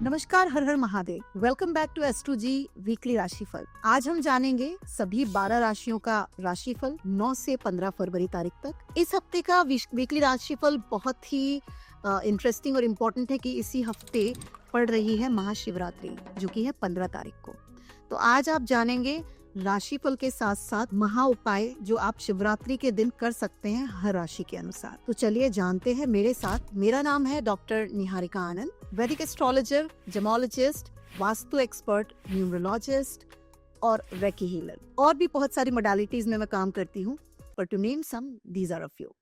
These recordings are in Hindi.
नमस्कार, हर हर Mahadev. Welcome back to astro ji weekly राशिफल। आज हम जानेंगे सभी 12 राशियों का राशिफल 9 से 15 फरवरी तारीख तक। इस हफ्ते का वीकली राशिफल बहुत ही इंटरेस्टिंग और इम्पोर्टेंट है कि इसी हफ्ते पड़ रही है महाशिवरात्रि, जो कि है 15 तारीख को। तो आज आप जानेंगे राशिफल के साथ साथ महा उपाय जो आप शिवरात्रि के दिन कर सकते हैं हर राशि के अनुसार। तो चलिए जानते हैं मेरे साथ। मेरा नाम है डॉक्टर निहारिका आनंद, वैदिक astrologer, gemmologist, vastu expert, numerologist और रेकी हीलर। और भी बहुत सारी मोडालिटीज में मैं काम करती हूँ, पर to name some these are a few.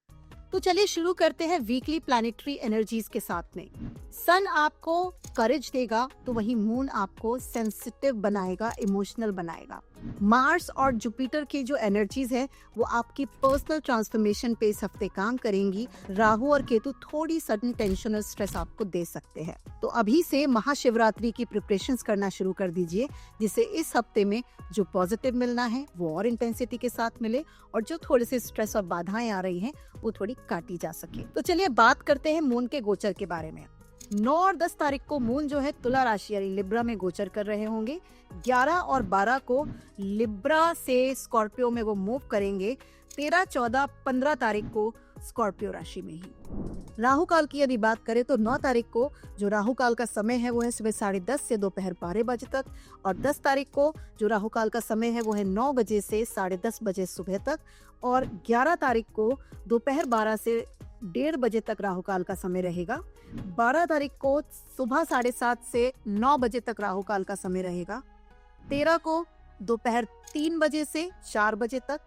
तो चलिए शुरू करते हैं वीकली प्लैनेटरी एनर्जीज के साथ में। सन आपको करेज देगा, तो वहीं मून आपको सेंसिटिव बनाएगा, इमोशनल बनाएगा। मार्स और जुपिटर की जो एनर्जीज है वो आपकी पर्सनल ट्रांसफॉर्मेशन पे इस हफ्ते काम करेंगी। राहु और केतु थोड़ी सडन टेंशन और स्ट्रेस आपको दे सकते हैं। तो अभी से महाशिवरात्रि की प्रिपरेशंस करना शुरू कर दीजिए, जिससे इस हफ्ते में जो पॉजिटिव मिलना है वो और इंटेंसिटी के साथ मिले और जो थोड़े से स्ट्रेस और बाधाएं आ रही हैं वो थोड़ी काटी जा सके। तो चलिए बात करते हैं मून के गोचर के बारे में। 9 और 10 तारीख को मून जो है तुला राशि यानी लिब्रा में गोचर कर रहे होंगे। 11 और 12 को लिब्रा से स्कॉर्पियो में वो मूव करेंगे। 13, 14, 15 तारीख को स्कॉर्पियो राशि में ही। राहु काल की यदि बात करें तो 9 तारीख को जो राहु काल का समय है वो है सुबह 10:30 से दोपहर 12 बजे तक, और 10 तारीख को जो राहु काल का समय है वो है 9 बजे से 10:30 बजे सुबह तक, और 11 तारीख को दोपहर 12 से 1:30 बजे तक राहु काल का समय रहेगा। 12 तारीख को सुबह 7:30 से 9 बजे तक राहु काल का समय रहेगा। 13 को दोपहर 3 बजे से 4 बजे तक,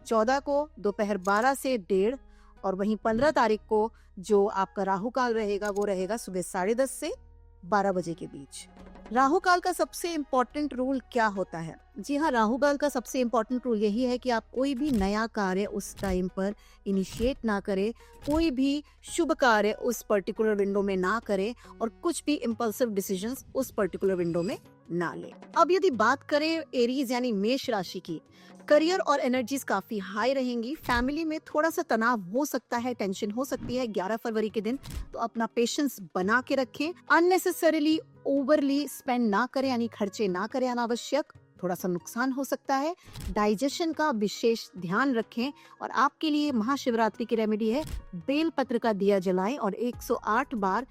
14 को दोपहर 12 से 1:30, और वहीं 15 तारीख को जो आपका राहु काल रहेगा वो रहेगा सुबह 10:30 से 12 बजे के बीच। राहु काल का सबसे इम्पोर्टेंट रूल क्या होता है? जी हाँ, राहु काल का सबसे इम्पोर्टेंट रूल यही है कि आप कोई भी नया कार्य उस टाइम पर इनिशिएट ना करें, कोई भी शुभ कार्य उस पर्टिकुलर विंडो में ना करें, और कुछ भी इम्पल्सिव डिसीजंस उस पर्टिकुलर विंडो में ना लें। अब यदि बात करें एरीज यानी मेष राशि की, करियर और एनर्जीज काफी हाई रहेंगी। फैमिली में थोड़ा सा तनाव हो सकता है, टेंशन हो सकती है 11 फरवरी के दिन, तो अपना पेशेंस बना के रखें। अननेसेसरीली ओवरली स्पेंड ना करें, यानी खर्चे ना करें अनावश्यक, थोड़ा सा नुकसान हो सकता है। डाइजेशन का विशेष ध्यान रखें, और आपके लिए महाशिवरात्रि की रेमेडी है बेल पत्र का दिया जलाएं और 108 बार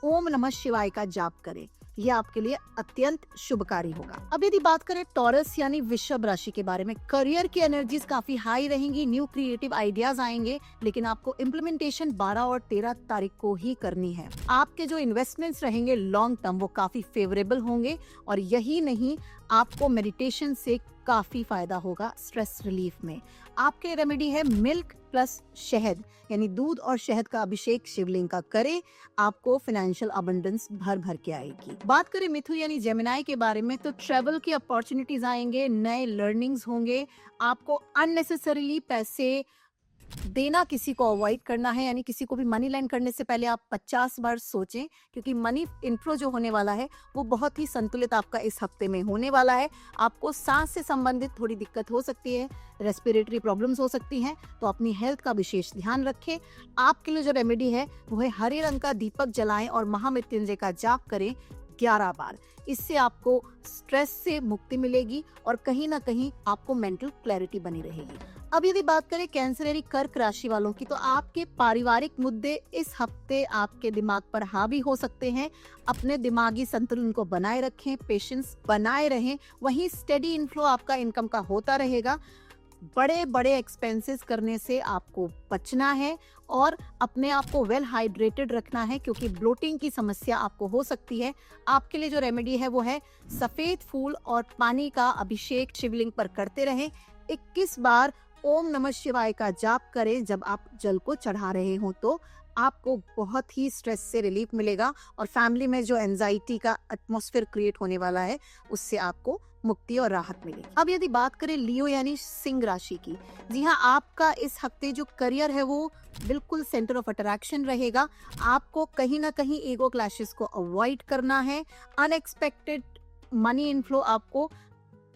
ओम नमः शिवाय का जाप करें। यह आपके लिए अत्यंत शुभकारी होगा। अब यदि बात करें टॉरस यानी वृषभ राशि के बारे में, करियर की एनर्जीज काफी हाई रहेंगी, न्यू क्रिएटिव आइडियाज आएंगे, लेकिन आपको इम्प्लीमेंटेशन 12 और 13 तारीख को ही करनी है। आपके जो इन्वेस्टमेंट्स रहेंगे लॉन्ग टर्म वो काफी फेवरेबल होंगे, और यही नहीं, आपको मेडिटेशन से काफी फायदा होगा स्ट्रेस रिलीफ में। आपके रेमेडी है मिल्क प्लस शहद, यानी दूध और शहद का अभिषेक शिवलिंग का करें, आपको फाइनेंशियल अबंडेंस भर भर के आएगी। बात करें मिथुन यानी जेमिनाई के बारे में, तो ट्रेवल की अपॉर्चुनिटीज आएंगे, नए लर्निंग्स होंगे। आपको अननेसेसरीली पैसे देना किसी को अवॉइड करना है, यानी किसी को भी मनी लैंड करने से पहले आप 50 बार सोचें, क्योंकि मनी इन्फ्लो जो होने वाला है वो बहुत ही संतुलित आपका इस हफ्ते में होने वाला है। आपको सांस से संबंधित थोड़ी दिक्कत हो सकती है, रेस्पिरेटरी प्रॉब्लम्स हो सकती हैं, तो अपनी हेल्थ का विशेष ध्यान रखें। आपके लिए जो रेमेडी है वो है हरे रंग का दीपक जलाएं और महामृत्युंजय का जाप करें 11 बार। इससे आपको स्ट्रेस से मुक्ति मिलेगी और कहीं ना कहीं आपको मेंटल क्लैरिटी बनी रहेगी। अब यदि बात करें कैंसर यानी कर्क राशि वालों की, तो आपके पारिवारिक मुद्दे इस हफ्ते आपके दिमाग पर हावी हो सकते हैं। अपने दिमागी संतुलन को बनाए रखें, पेशेंस बनाए रहें। वहीं स्टेडी इनफ्लो आपका इनकम का होता रहेगा। बड़े बड़े एक्सपेंसेस करने से आपको बचना है और अपने आप को वेल हाइड्रेटेड रखना है, क्योंकि ब्लोटिंग की समस्या आपको हो सकती है। आपके लिए जो रेमेडी है वो है सफेद फूल और पानी का अभिषेक शिवलिंग पर करते रहें। 21 बार ओम नमः शिवाय का जाप करें जब आप जल को चढ़ा रहे हो, तो आपको बहुत ही स्ट्रेस से रिलीफ मिलेगा, और फैमिली में जो एंजाइटी का एटमॉस्फेयर क्रिएट होने वाला है उससे आपको मुक्ति और राहत मिलेगी। अब यदि बात करें लियो यानी सिंह राशि की, जी हाँ, आपका इस हफ्ते जो करियर है वो बिल्कुल सेंटर ऑफ अट्रैक्शन रहेगा। आपको कहीं ना कहीं ईगो क्लैशेस को अवॉइड करना है। अनएक्सपेक्टेड मनी इनफ्लो आपको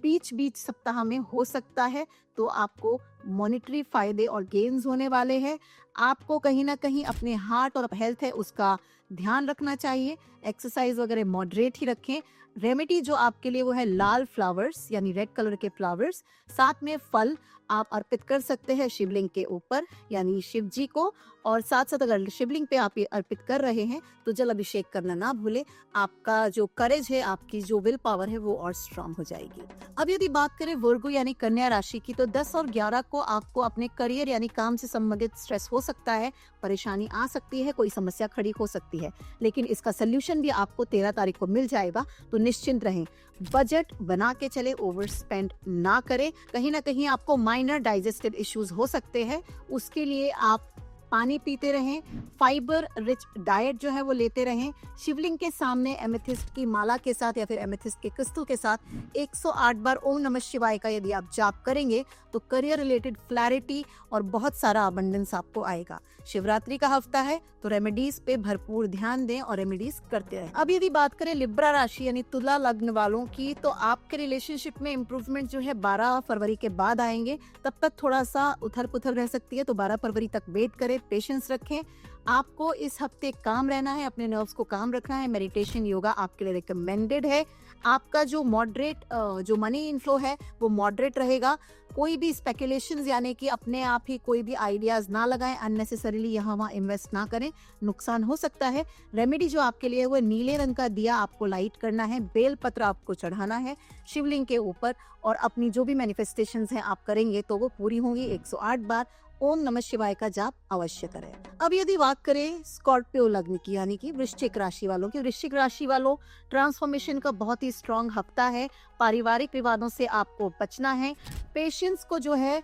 बीच सप्ताह में हो सकता है, तो आपको मॉनेटरी फायदे और गेन्स होने वाले हैं। आपको कहीं ना कहीं अपने हार्ट और हेल्थ है उसका ध्यान रखना चाहिए, एक्सरसाइज वगैरह मॉडरेट ही रखें। रेमेडी जो आपके लिए वो है लाल फ्लावर्स यानी रेड कलर के फ्लावर्स, साथ में फल आप अर्पित कर सकते हैं शिवलिंग के ऊपर यानी शिव जी को। और साथ साथ अगर शिवलिंग पे आप ये अर्पित कर रहे हैं तो जल अभिषेक करना ना भूले। आपका जो करेज है, आपकी जो विल पावर है वो और स्ट्रांग हो जाएगी। अब यदि बात करें वर्गो यानी कन्या राशि की, तो 10 और 11 को आपको अपने करियर यानी काम से संबंधित स्ट्रेस हो सकता है, परेशानी आ सकती है, कोई समस्या खड़ी हो सकती है, लेकिन इसका सोल्यूशन भी आपको 13 तारीख को मिल जाएगा। तो निश्चिंत रहें, बजट बना के चले, ओवर स्पेंड ना करें। कहीं ना कहीं आपको माइनर डाइजेस्टिव इश्यूज हो सकते हैं, उसके लिए आप पानी पीते रहें, फाइबर रिच डाइट जो है वो लेते रहें। शिवलिंग के सामने एमेथिस्ट की माला के साथ या फिर एमेथिस्ट के क्रिस्टल के साथ 108 बार ओम नमः शिवाय का यदि आप जाप करेंगे तो करियर रिलेटेड क्लैरिटी और बहुत सारा अबंडेंस आपको आएगा। शिवरात्रि का हफ्ता है तो रेमेडीज पे भरपूर ध्यान दें और रेमेडीज करते रहें। अब यदि बात करें लिब्रा राशि यानी तुला लग्न वालों की, तो आपके रिलेशनशिप में इम्प्रूवमेंट जो है 12 फरवरी के बाद आएंगे। तब तक थोड़ा सा उथल पुथल रह सकती है, तो 12 फरवरी तक वेट करें, पेशेंस रखें। आपको इस हफ्ते काम रहना है, अपने नर्व्स को काम रखना है। मेडिटेशन योगा आपके लिए रिकमेंडेड है। आपका जो मॉडरेट जो मनी इनफ्लो है वो मॉडरेट रहेगा। कोई भी स्पेकुलेशंस यानी कि अपने आप ही कोई भी आइडियाज ना लगाएं, अननेसेसरीली यहाँ वहाँ इन्वेस्ट ना करें, नुकसान हो सकता है। रेमेडी जो आपके लिए वो नीले रंग का दिया आपको लाइट करना है, बेल पत्र आपको चढ़ाना है शिवलिंग के ऊपर, और अपनी जो भी मैनिफेस्टेशंस हैं आप करेंगे तो वो पूरी होंगी। 108 बार ओम नमः शिवाय का जाप अवश्य करें। अब यदि बात करें स्कॉर्पियो लग्न की यानी कि वृश्चिक राशि वालों की, वृश्चिक राशि वालों ट्रांसफॉर्मेशन का बहुत ही स्ट्रांग हफ्ता है। पारिवारिक विवादों से आपको बचना है, पेशेंस को जो है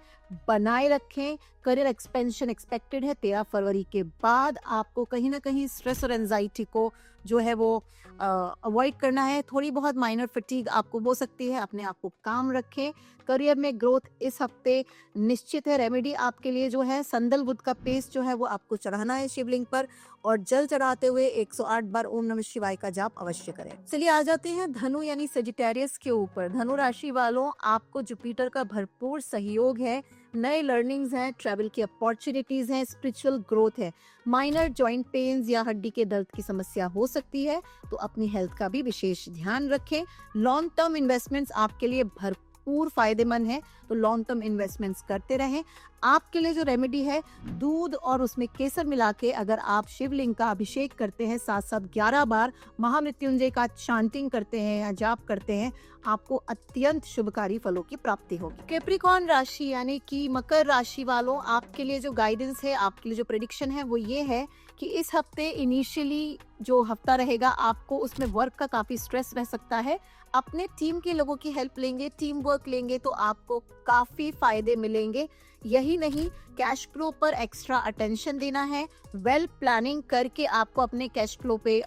बनाए रखें। करियर एक्सपेंशन एक्सपेक्टेड है 13 फरवरी के बाद। आपको कहीं ना कहीं स्ट्रेस और एंजाइटी को जो है वो अवॉइड करना है। थोड़ी बहुत माइनर फटीग आपको हो सकती है, अपने आप को काम रखें। करियर में ग्रोथ इस हफ्ते निश्चित है। रेमेडी आपके लिए जो है संदलवुड का पेस्ट जो है वो आपको चढ़ाना है शिवलिंग पर, और जल चढ़ाते हुए 108 बार ओम नमः शिवाय का जाप अवश्य करें। चलिए आ जाते हैं धनु यानी सेजिटेरियस के ऊपर। धनु राशि वालों, आपको जुपिटर का भरपूर सहयोग है, नए लर्निंग्स हैं, ट्रैवल की अपॉर्चुनिटीज हैं, स्पिरिचुअल ग्रोथ है। माइनर जॉइंट पेन्स या हड्डी के दर्द की समस्या हो सकती है, तो अपनी हेल्थ का भी विशेष ध्यान रखें। लॉन्ग टर्म इन्वेस्टमेंट्स आपके लिए भरपूर फायदेमंद है, तो लॉन्ग टर्म इन्वेस्टमेंट्स करते रहें। आपके लिए जो रेमेडी है, दूध और उसमें केसर मिला के अगर आप शिवलिंग का अभिषेक करते हैं, साथ साथ 11 बार महामृत्युंजय का चांटिंग करते हैं या जाप करते हैं, आपको अत्यंत शुभकारी फलों की प्राप्ति होगी। कैप्रिकॉर्न राशि यानी कि मकर राशि वालों, आपके लिए जो गाइडेंस है, आपके लिए जो प्रेडिक्शन है वो ये है कि इस हफ्ते इनिशियली जो हफ्ता रहेगा आपको उसमें वर्क का काफी स्ट्रेस रह सकता है। अपने टीम के लोगों की हेल्प लेंगे, टीम वर्क लेंगे तो आपको काफी फायदे मिलेंगे। यही नहीं, कैश फ्लो पर एक्स्ट्रा अटेंशन देना है। वेल प्लानिंग करके आपको अपने कैश फ्लो पे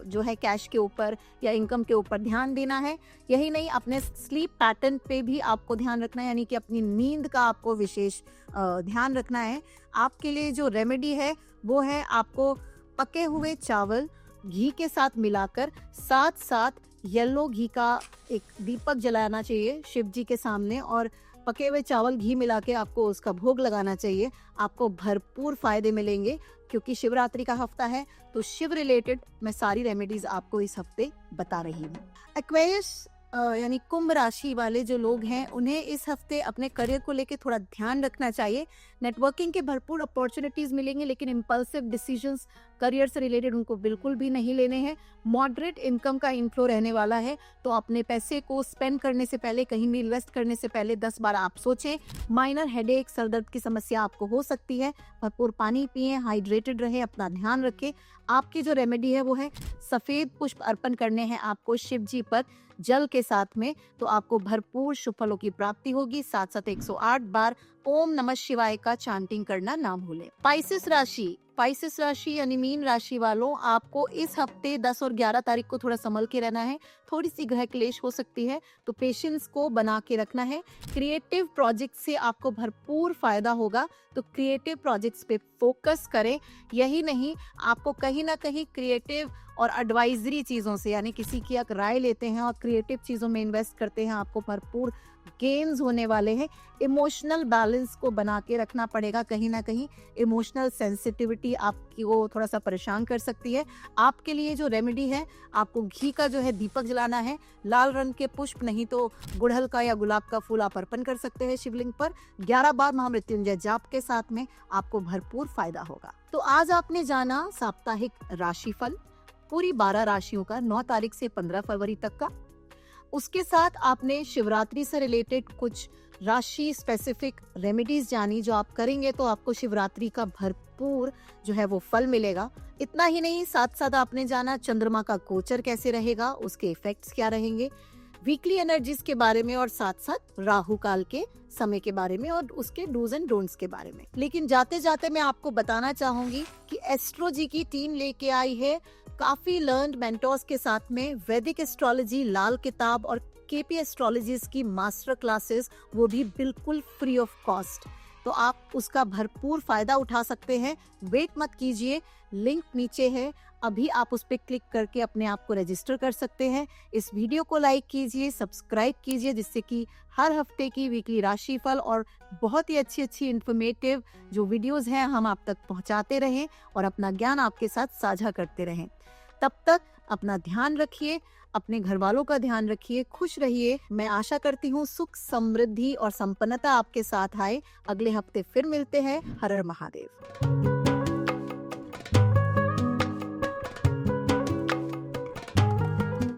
जो है कैश के ऊपर या इनकम के ऊपर ध्यान देना है। यही नहीं, अपने स्लीप पैटर्न पे भी आपको ध्यान रखना है, यानी कि अपनी नींद का आपको विशेष ध्यान रखना है। आपके लिए जो रेमेडी है वो है आपको पके हुए चावल घी के साथ मिलाकर साथ साथ येलो घी का एक दीपक जलाना चाहिए शिव जी के सामने, और पके हुए चावल घी मिला के आपको उसका भोग लगाना चाहिए। आपको भरपूर फायदे मिलेंगे, क्योंकि शिवरात्रि का हफ्ता है तो शिव रिलेटेड मैं सारी रेमेडीज आपको इस हफ्ते बता रही हूँ। एक्वेरियस यानी कुंभ राशि वाले जो लोग हैं, उन्हें इस हफ्ते अपने करियर को लेके थोड़ा ध्यान रखना चाहिए। नेटवर्किंग के भरपूर अपॉर्चुनिटीज मिलेंगे, लेकिन इम्पल्सिव डिसीजंस करियर से रिलेटेड उनको बिल्कुल भी नहीं लेने हैं। मॉडरेट इनकम का इनफ्लो रहने वाला है, तो अपने पैसे को स्पेंड करने से पहले, कहीं भी इन्वेस्ट करने से पहले 10 बार आप सोचें। माइनर हेडेक, सरदर्द की समस्या आपको हो सकती है। भरपूर पानी पिएं, हाइड्रेटेड रहे, अपना ध्यान रखें। आपकी जो रेमेडी है वो है सफेद पुष्प अर्पण करने हैं आपको शिव जी पर जल के साथ में, तो आपको भरपूर शुभ फलों की प्राप्ति होगी। साथ साथ 108 बार ओम नमः शिवाय का चांटिंग करना ना भूलें। पाइसेस राशि यानी मीन राशि वालों, आपको इस हफ्ते 10 और 11 तारीख को थोड़ा संभल के रहना है। थोड़ी सी ग्रह क्लेश हो सकती है, तो पेशेंस को बना के रखना है। क्रिएटिव प्रोजेक्ट से आपको भरपूर फायदा होगा, तो क्रिएटिव प्रोजेक्ट्स पे फोकस करें। यही नहीं, आपको कहीं ना कहीं क्रिएटिव और एडवाइजरी चीज़ों से, यानी किसी की अगर राय लेते हैं और क्रिएटिव चीज़ों में इन्वेस्ट करते हैं, आपको भरपूर गेन्स होने वाले हैं। इमोशनल बैलेंस को बना के रखना पड़ेगा। कहीं ना कहीं इमोशनल सेंसिटिविटी आपकी वो थोड़ा सा परेशान कर सकती है। आपके लिए जो रेमेडी है, आपको घी का जो है दीपक जलाना है, लाल रंग के पुष्प नहीं तो गुड़हल का या गुलाब का फूल आप अर्पण कर सकते हैं शिवलिंग पर। 11 बार महामृत्युंजय जाप के साथ में आपको भरपूर फायदा होगा। तो आज आपने जाना साप्ताहिक राशिफल पूरी 12 राशियों का 9 तारीख से 15 फरवरी तक का। उसके साथ आपने शिवरात्रि से रिलेटेड कुछ राशि स्पेसिफिक रेमेडीज जानी, जो आप करेंगे तो आपको शिवरात्रि का भरपूर जो है वो फल मिलेगा। इतना ही नहीं, साथ साथ आपने जाना चंद्रमा का गोचर कैसे रहेगा, उसके इफेक्ट्स क्या रहेंगे, वीकली एनर्जीज के बारे में, और साथ साथ राहु काल के समय के बारे में और उसके डूज एंड डोंट्स के बारे में। लेकिन जाते जाते मैं आपको बताना चाहूंगी कि एस्ट्रो जी की टीम लेके आई है काफी लर्न्ड मेंटोर्स के साथ में वैदिक एस्ट्रोलॉजी लाल किताब और केपी एस्ट्रोलॉजीज की मास्टर क्लासेस, वो भी बिल्कुल फ्री ऑफ कॉस्ट। तो आप उसका भरपूर फायदा उठा सकते हैं। वेट मत कीजिए, लिंक नीचे है, अभी आप उस पर क्लिक करके अपने आप को रजिस्टर कर सकते हैं। इस वीडियो को लाइक कीजिए, सब्सक्राइब कीजिए, जिससे कि हर हफ्ते की वीकली राशिफल और बहुत ही अच्छी अच्छी इंफॉर्मेटिव जो वीडियोस हैं हम आप तक पहुंचाते रहें और अपना ज्ञान आपके साथ साझा करते रहें। तब तक अपना ध्यान रखिए, अपने घर वालों का ध्यान रखिए, खुश रहिए। मैं आशा करती हूँ सुख, समृद्धि और संपन्नता आपके साथ आए। अगले हफ्ते फिर मिलते हैं। हर हर महादेव।